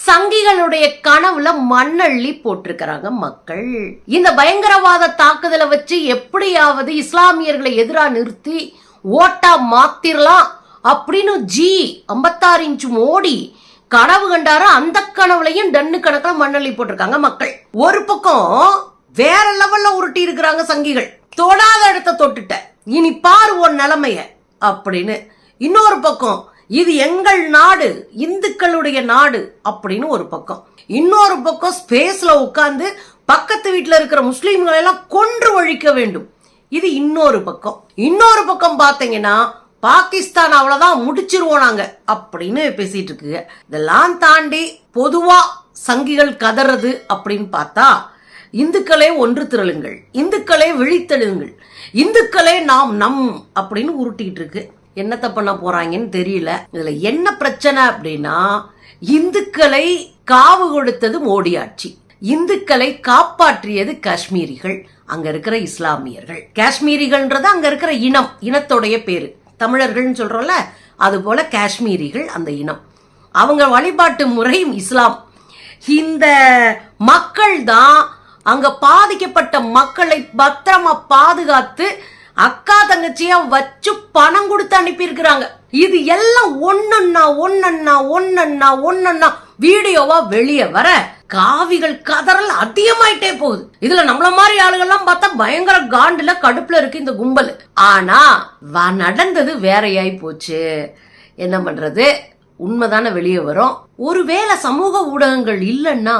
சங்கிகளுடைய கனவுல மண்ணள்ளி போட்டிருக்கிறாங்க மக்கள். இந்த பயங்கரவாத தாக்குதலை வச்சு எப்படியாவது இஸ்லாமியர்களை எதிராக நிறுத்தி ஓட்டா மாத்திரலாம் அப்படின்னு 56 இன்ச் மோடி கனவு கண்டாரு. அந்த கனவுலையும் டன்னு கணக்கில் மண்ணள்ளி போட்டிருக்காங்க மக்கள். ஒரு பக்கம் வேற லெவல்ல உருட்டி இருக்கிறாங்க சங்கிகள், தொடாத இடத்த தொட்டுட்ட இனி பாரு உன் நிலைமைய அப்படின்னு. இன்னொரு பக்கம் இது எங்கள் நாடு, இந்துக்களுடைய நாடு அப்படின்னு ஒரு பக்கம். இன்னொரு பக்கம் ஸ்பேஸ்ல உட்கார்ந்து பக்கத்து வீட்டுல இருக்கிற முஸ்லீம்களை எல்லாம் கொன்று ஒழிக்க வேண்டும், இது இன்னொரு பக்கம். இன்னொரு பக்கம் பாத்தீங்கன்னா பாகிஸ்தான் அவ்வளவுதான் முடிச்சிருவோம் நாங்க அப்படின்னு பேசிட்டு இருக்கு. இதெல்லாம் தாண்டி பொதுவா சங்கிகள் கதறது அப்படின்னு பார்த்தா, இந்துக்களே ஒன்று திரளுங்கள், இந்துக்களே விழித்தெழுங்கள், இந்துக்களே நாம் நம் அப்படின்னு உருட்டிட்டு இருக்கு. என்னத்த பண்ண போறாங்கன்னு தெரியல. இதுல என்ன பிரச்சனை அப்படின்னா, இந்துக்களை காவு கொடுத்தது மோடி ஆட்சி, இந்துக்களை காப்பாற்றியது காஷ்மீரிகள், அங்க இருக்கிற இஸ்லாமியர்கள். காஷ்மீரிகள்ன்றது அங்க இருக்கிற இனம், இனத்தோடைய பேரு. தமிழர்கள் சொல்றோம்ல, அது போல காஷ்மீரிகள் அந்த இனம். அவங்க வழிபாட்டு முறை இஸ்லாம். இந்த மக்கள் தான் அங்க பாதிக்கப்பட்ட மக்களை பத்திரமா பாதுகாத்து அக்கா தங்கச்சியா வச்சு பணம் கொடுத்து அனுப்பி இருக்கிறாங்க. இது எல்லாம் ஒன்னன்னா வீடியோவா வெளியே வர காவிகள் கதறல் அதிகமாயிட்டே போகுது. இதுல நம்மள மாதிரி ஆளுகள்லாம் பார்த்தா பயங்கர காண்டுல கடுப்புல இருக்கு இந்த கும்பல். ஆனா நடந்தது வேறையாய் போச்சு. என்ன பண்றது, உண்மைதானே வெளியே வரும். ஒருவேளை சமூக ஊடகங்கள் இல்லைன்னா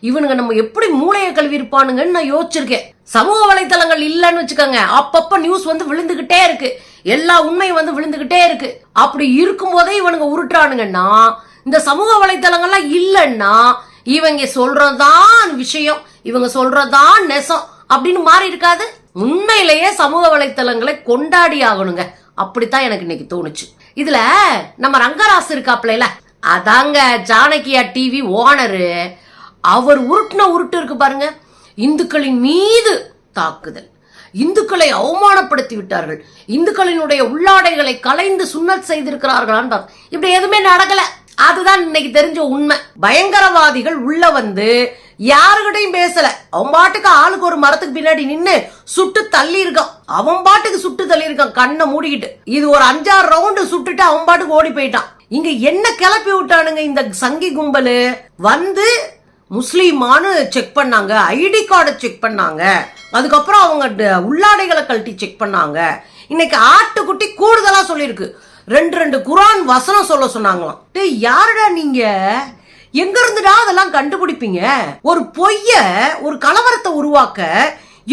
இவனுங்க நம்ம எப்படி மூளையை கழுவி இருப்பானுங்கன்னு நான் யோசிச்சிருக்கேன். சமூக வலைத்தளங்கள் இல்லன்னு வச்சுக்கோங்க, அப்பப்ப நியூஸ் வந்து விழுந்துகிட்டே இருக்கு, எல்லா உண்மையும் வந்து விழுந்துகிட்டே இருக்கு. அப்படி இருக்கும் போதே இவனுங்க உருட்டுறானுங்கன்னா, இந்த சமூக வலைத்தளங்கள்லாம் இல்லன்னா இவங்க சொல்றதான் விஷயம், இவங்க சொல்றதான் நெசம் அப்படின்னு மாறி இருக்காது. உண்மையிலேயே சமூக வலைத்தளங்களை கொண்டாடி ஆகணுங்க, அப்படித்தான் எனக்கு இன்னைக்கு தோணுச்சு. இதுல நம்ம ரங்கராசு இருக்காப்ல, அதாங்க ஜானகியா டிவி ஓனரு, அவர் உருட்டுன உருட்டு இருக்கு பாருங்க. இந்துக்களின் மீது தாக்குதல், இந்துக்களை அவமானப்படுத்தி விட்டார்கள், இந்துக்களினுடைய உள்ளாடைகளை கலைந்து சுன்னத் செய்திருக்கிறார்களான். இப்படி எதுவுமே நடக்கல. அதுதான் இன்னைக்கு தெரிஞ்ச உண்மை. பயங்கரவாதிகள் உள்ள வந்து யாருகிட்டையும் பேசல, அவன் பாட்டுக்கு ஆளுக்கு ஒரு மரத்துக்கு பின்னாடி நின்னு சுட்டு தள்ளி இருக்கான். அவன் பாட்டுக்கு சுட்டு தள்ளி இருக்கான் கண்ணை மூடிக்கிட்டு. இது ஒரு 5-6 ரவுண்டு சுட்டுட்டு அவன் பாட்டுக்கு ஓடி போயிட்டான். இங்க என்ன கிளப்பி விட்டானுங்க இந்த சங்கி கும்பல் வந்து, முஸ்லீமானு செக் பண்ணாங்க, ஐடி கார்டை செக் பண்ணாங்க, அதுக்கப்புறம் அவங்க உள்ளாடைகளை கழட்டி செக் பண்ணாங்க. இன்னைக்கு ஆட்டுக்குட்டி கூடுதலா சொல்லிருக்கு, 2 குரான் வசனம் சொல்ல சொன்னாங்களாம். யாருடா நீங்க, எங்க இருந்துடா அதெல்லாம் கண்டுபிடிப்பீங்க? ஒரு பொய்ய, ஒரு கலவரத்தை உருவாக்க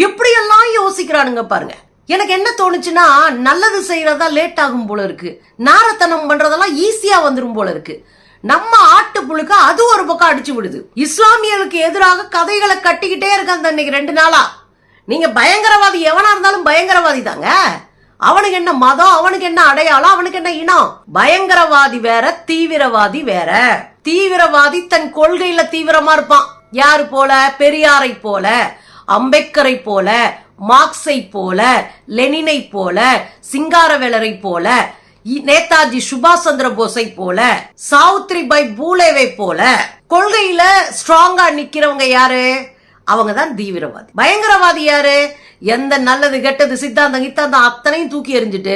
எப்படியெல்லாம் யோசிக்கிறானுங்க பாருங்க. எனக்கு என்ன தோணுச்சுன்னா, நல்லது செய்யறதா லேட் ஆகும் போல இருக்கு, நாரத்தனம் பண்றதெல்லாம் ஈஸியா வந்துரும் போல இருக்கு. நம்ம ஆட்டு புழுக்க அது ஒரு பக்கம் அடிச்சு விடுது. இஸ்லாமியர்களுக்கு எதிராக கதைகளை கட்டிக்கிட்டே இருக்காங்க இன்னைக்கு 2 நாளா. நீங்க பயங்கரவாதி எவனா இருந்தாலும் பயங்கரவாதி தாங்க. அவனுக்கு என்ன மதம், அவனுக்கு என்ன அடையாளம், அவனுக்கு என்ன இனம்? பயங்கரவாதி வேற, தீவிரவாதி வேற. தீவிரவாதி தன் கொள்கையில தீவிரமா இருப்பான். யாரு போல? பெரியாரை போல, அம்பேத்கரை போல, மார்க்ஸை போல, லெனினை போல, சிங்காரவேலரை போல, நேதாஜி சுபாஷ் சந்திர போஸை போல, சாவித்ரிபாய் பூலேவை போல கொள்கையில ஸ்ட்ராங்கா நிக்கிறவங்க யாரு? அவங்கதான் தீவிரவாதி. பயங்கரவாதி யாரு? எந்த நல்லது கெட்டது சித்தாந்தம் கித்தாந்தம் அத்தனையும் தூக்கி எறிஞ்சிட்டு